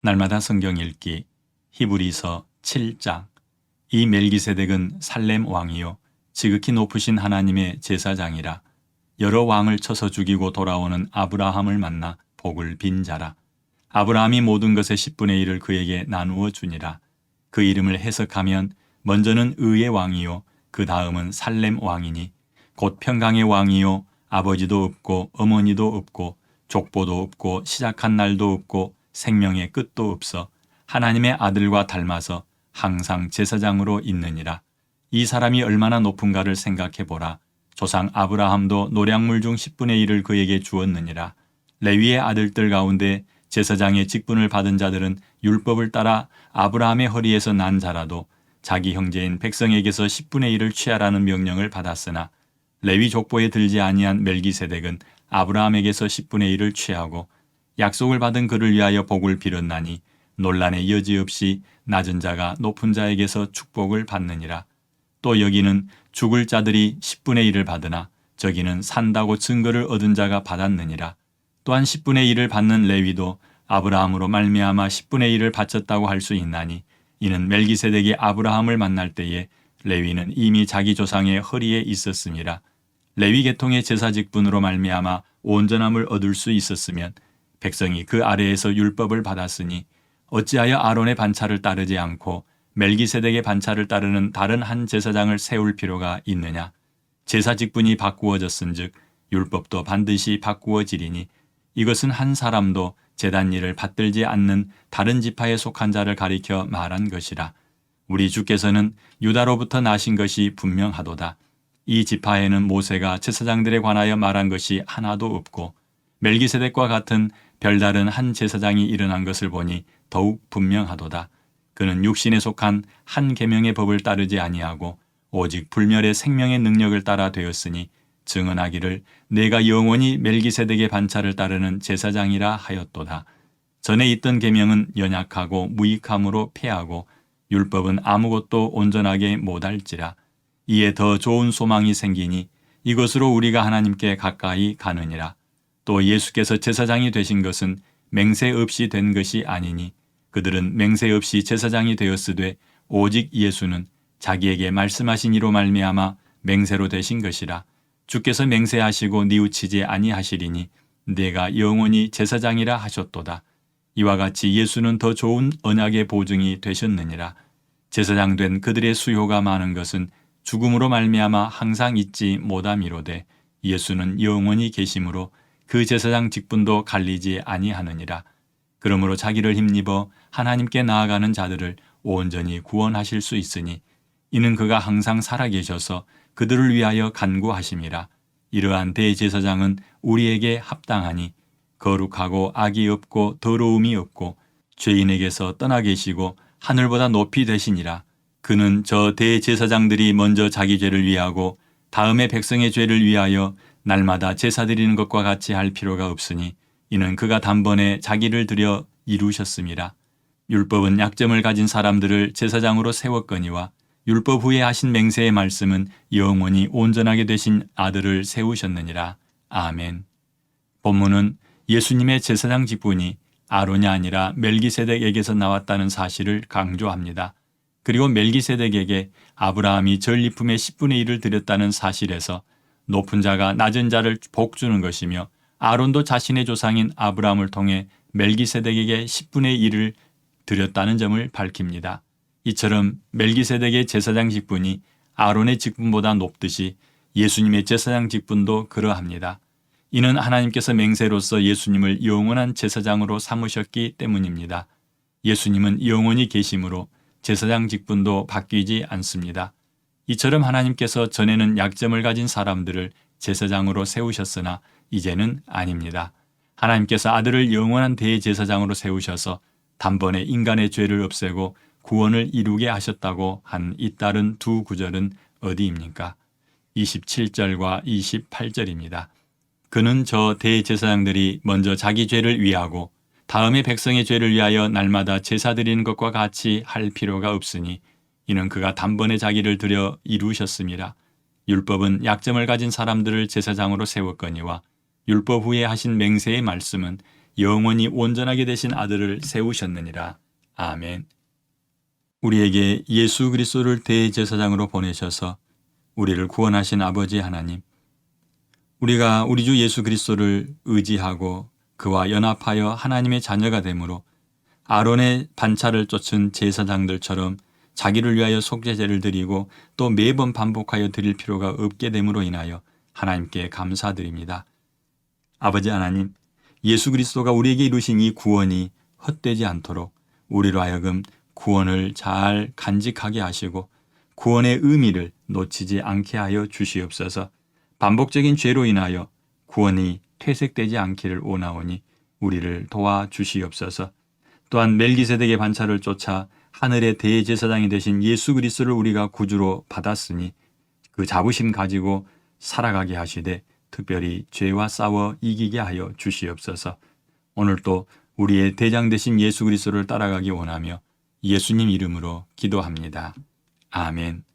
날마다 성경 읽기 히브리서 7장. 이 멜기세덱은 살렘 왕이요 지극히 높으신 하나님의 제사장이라. 여러 왕을 쳐서 죽이고 돌아오는 아브라함을 만나 복을 빈 자라. 아브라함이 모든 것의 10분의 1을 그에게 나누어 주니라. 그 이름을 해석하면 먼저는 의의 왕이요 그 다음은 살렘 왕이니 곧 평강의 왕이요 아버지도 없고 어머니도 없고 족보도 없고 시작한 날도 없고 생명의 끝도 없어 하나님의 아들과 닮아서 항상 제사장으로 있느니라. 이 사람이 얼마나 높은가를 생각해 보라. 조상 아브라함도 노량물 중 10분의 1을 그에게 주었느니라. 레위의 아들들 가운데 제사장의 직분을 받은 자들은 율법을 따라 아브라함의 허리에서 난 자라도 자기 형제인 백성에게서 10분의 1을 취하라는 명령을 받았으나 레위 족보에 들지 아니한 멜기세덱은 아브라함에게서 10분의 1을 취하고 약속을 받은 그를 위하여 복을 빌었나니 논란의 여지없이 낮은 자가 높은 자에게서 축복을 받느니라. 또 여기는 죽을 자들이 10분의 1을 받으나 저기는 산다고 증거를 얻은 자가 받았느니라. 또한 10분의 1을 받는 레위도 아브라함으로 말미암아 10분의 1을 바쳤다고 할 수 있나니 이는 멜기세덱이 아브라함을 만날 때에 레위는 이미 자기 조상의 허리에 있었음이라. 레위 계통의 제사 직분으로 말미암아 온전함을 얻을 수 있었으면 백성이 그 아래에서 율법을 받았으니 어찌하여 아론의 반차를 따르지 않고 멜기세덱의 반차를 따르는 다른 한 제사장을 세울 필요가 있느냐. 제사 직분이 바꾸어졌은즉 율법도 반드시 바꾸어지리니 이것은 한 사람도 제단 일을 받들지 않는 다른 지파에 속한 자를 가리켜 말한 것이라. 우리 주께서는 유다로부터 나신 것이 분명하도다. 이 지파에는 모세가 제사장들에 관하여 말한 것이 하나도 없고 멜기세덱과 같은 별다른 한 제사장이 일어난 것을 보니 더욱 분명하도다. 그는 육신에 속한 한 계명의 법을 따르지 아니하고 오직 불멸의 생명의 능력을 따라 되었으니 증언하기를 내가 영원히 멜기세덱의 반차를 따르는 제사장이라 하였도다. 전에 있던 계명은 연약하고 무익함으로 패하고 율법은 아무것도 온전하게 못할지라. 이에 더 좋은 소망이 생기니 이것으로 우리가 하나님께 가까이 가느니라. 또 예수께서 제사장이 되신 것은 맹세 없이 된 것이 아니니 그들은 맹세 없이 제사장이 되었으되 오직 예수는 자기에게 말씀하신 이로 말미암아 맹세로 되신 것이라. 주께서 맹세하시고 뉘우치지 아니하시리니 내가 영원히 제사장이라 하셨도다. 이와 같이 예수는 더 좋은 언약의 보증이 되셨느니라. 제사장 된 그들의 수요가 많은 것은 죽음으로 말미암아 항상 잊지 못함이로되 예수는 영원히 계심으로 그 제사장 직분도 갈리지 아니하느니라. 그러므로 자기를 힘입어 하나님께 나아가는 자들을 온전히 구원하실 수 있으니 이는 그가 항상 살아계셔서 그들을 위하여 간구하심이라. 이러한 대제사장은 우리에게 합당하니 거룩하고 악이 없고 더러움이 없고 죄인에게서 떠나 계시고 하늘보다 높이 되시니라. 그는 저 대제사장들이 먼저 자기 죄를 위하고 다음에 백성의 죄를 위하여 날마다 제사 드리는 것과 같이 할 필요가 없으니 이는 그가 단번에 자기를 들여 이루셨음이라. 율법은 약점을 가진 사람들을 제사장으로 세웠거니와 율법 후에 하신 맹세의 말씀은 영원히 온전하게 되신 아들을 세우셨느니라. 아멘. 본문은 예수님의 제사장 직분이 아론이 아니라 멜기세덱에게서 나왔다는 사실을 강조합니다. 그리고 멜기세덱에게 아브라함이 전리품의 10분의 1을 드렸다는 사실에서 높은 자가 낮은 자를 복주는 것이며 아론도 자신의 조상인 아브라함을 통해 멜기세덱에게 10분의 1을 드렸다는 점을 밝힙니다. 이처럼 멜기세덱의 제사장 직분이 아론의 직분보다 높듯이 예수님의 제사장 직분도 그러합니다. 이는 하나님께서 맹세로서 예수님을 영원한 제사장으로 삼으셨기 때문입니다. 예수님은 영원히 계심으로 제사장 직분도 바뀌지 않습니다. 이처럼 하나님께서 전에는 약점을 가진 사람들을 제사장으로 세우셨으나 이제는 아닙니다. 하나님께서 아들을 영원한 대제사장으로 세우셔서 단번에 인간의 죄를 없애고 구원을 이루게 하셨다고 한 잇따른 두 구절은 어디입니까? 27절과 28절입니다. 그는 저 대제사장들이 먼저 자기 죄를 위하고 다음에 백성의 죄를 위하여 날마다 제사 드리는 것과 같이 할 필요가 없으니 이는 그가 단번에 자기를 들여 이루셨음이라. 율법은 약점을 가진 사람들을 제사장으로 세웠거니와 율법 후에 하신 맹세의 말씀은 영원히 온전하게 되신 아들을 세우셨느니라. 아멘. 우리에게 예수 그리스도를 대제사장으로 보내셔서 우리를 구원하신 아버지 하나님, 우리가 우리 주 예수 그리스도를 의지하고 그와 연합하여 하나님의 자녀가 되므로 아론의 반차를 쫓은 제사장들처럼 자기를 위하여 속죄제를 드리고 또 매번 반복하여 드릴 필요가 없게 됨으로 인하여 하나님께 감사드립니다. 아버지 하나님, 예수 그리스도가 우리에게 이루신 이 구원이 헛되지 않도록 우리로 하여금 구원을 잘 간직하게 하시고 구원의 의미를 놓치지 않게 하여 주시옵소서. 반복적인 죄로 인하여 구원이 퇴색되지 않기를 원하오니 우리를 도와주시옵소서. 또한 멜기세덱의 반차를 쫓아 하늘의 대제사장이 되신 예수 그리스도를 우리가 구주로 받았으니 그 자부심 가지고 살아가게 하시되 특별히 죄와 싸워 이기게 하여 주시옵소서. 오늘도 우리의 대장 되신 예수 그리스도를 따라가기 원하며 예수님 이름으로 기도합니다. 아멘.